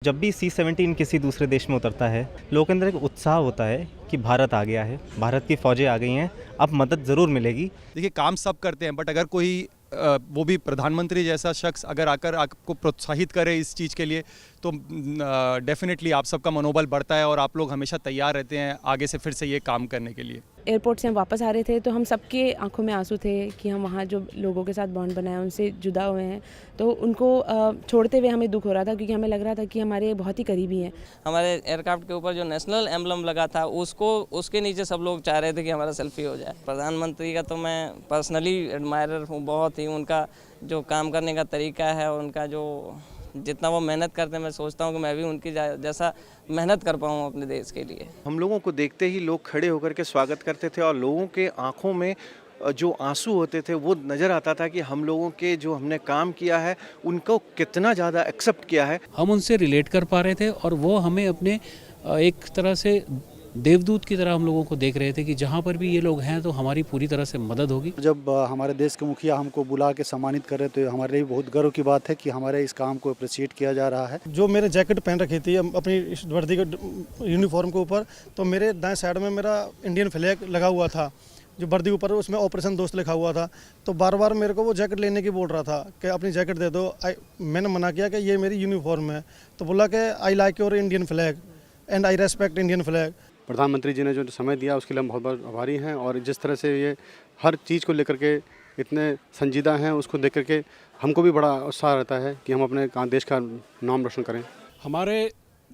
जब भी C-17 किसी दूसरे देश में उतरता है, लोगों के अंदर एक उत्साह होता है कि भारत आ गया है, भारत की फ़ौजें आ गई हैं, अब मदद ज़रूर मिलेगी। देखिए, काम सब करते हैं, बट अगर कोई वो भी प्रधानमंत्री जैसा शख्स अगर आकर आपको प्रोत्साहित करे इस चीज़ के लिए, तो डेफिनेटली आप सबका मनोबल बढ़ता है और आप लोग हमेशा तैयार रहते हैं आगे से फिर से ये काम करने के लिए। एयरपोर्ट से हम वापस आ रहे थे तो हम सबके आंखों में आंसू थे कि हम वहाँ जो लोगों के साथ बॉन्ड बनाया उनसे जुदा हुए हैं, तो उनको छोड़ते हुए हमें दुख हो रहा था क्योंकि हमें लग रहा था कि हमारे बहुत ही करीबी हैं। हमारे एयरक्राफ्ट के ऊपर जो नेशनल एम्बलम लगा था उसके नीचे सब लोग चाह रहे थे कि हमारा सेल्फी हो जाए। प्रधानमंत्री का तो मैं पर्सनली एडमायरर हूँ, बहुत ही उनका जो काम करने का तरीका है, उनका जो जितना वो मेहनत करते हैं, मैं सोचता हूँ कि मैं भी उनकी जैसा मेहनत कर पाऊँ अपने देश के लिए। हम लोगों को देखते ही लोग खड़े होकर के स्वागत करते थे और लोगों के आंखों में जो आंसू होते थे वो नज़र आता था कि हम लोगों के जो हमने काम किया है उनको कितना ज़्यादा एक्सेप्ट किया है। हम उनसे रिलेट कर पा रहे थे और वो हमें अपने एक तरह से देवदूत की तरह हम लोगों को देख रहे थे कि जहाँ पर भी ये लोग हैं तो हमारी पूरी तरह से मदद होगी। जब हमारे देश के मुखिया हमको बुला के सम्मानित कर रहे तो हमारे लिए बहुत गर्व की बात है कि हमारे इस काम को अप्रिशिएट किया जा रहा है। जो मेरे जैकेट पहन रखी थी अपनी इस वर्दी के यूनिफॉर्म के ऊपर, तो मेरे दाएं साइड में मेरा इंडियन फ्लैग लगा हुआ था, जो वर्दी ऊपर उसमें ऑपरेशन दोस्त लिखा हुआ था। तो बार बार मेरे को वो जैकेट लेने की बोल रहा था कि अपनी जैकेट दे दो। मैंने मना किया कि ये मेरी यूनिफॉर्म है, तो बोला कि I like your Indian flag and I respect Indian flag. प्रधानमंत्री जी ने जो समय दिया उसके लिए हम बहुत बहुत आभारी हैं और जिस तरह से ये हर चीज़ को लेकर के इतने संजीदा हैं, उसको देख कर के हमको भी बड़ा उत्साह रहता है कि हम अपने देश का नाम रोशन करें। हमारे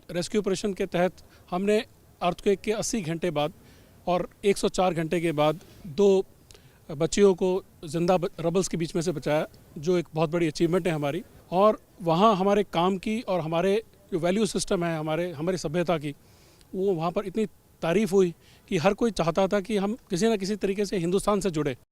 रेस्क्यू ऑपरेशन के तहत हमने अर्थक्वेक के 80 घंटे बाद और 104 घंटे के बाद 2 बच्चियों को जिंदा रबल्स के बीच में से बचाया, जो एक बहुत बड़ी अचीवमेंट है हमारी। और वहाँ हमारे काम की और हमारे जो वैल्यू सिस्टम है हमारी सभ्यता की, वो वहाँ पर इतनी तारीफ़ हुई कि हर कोई चाहता था कि हम किसी न किसी तरीके से हिंदुस्तान से जुड़े।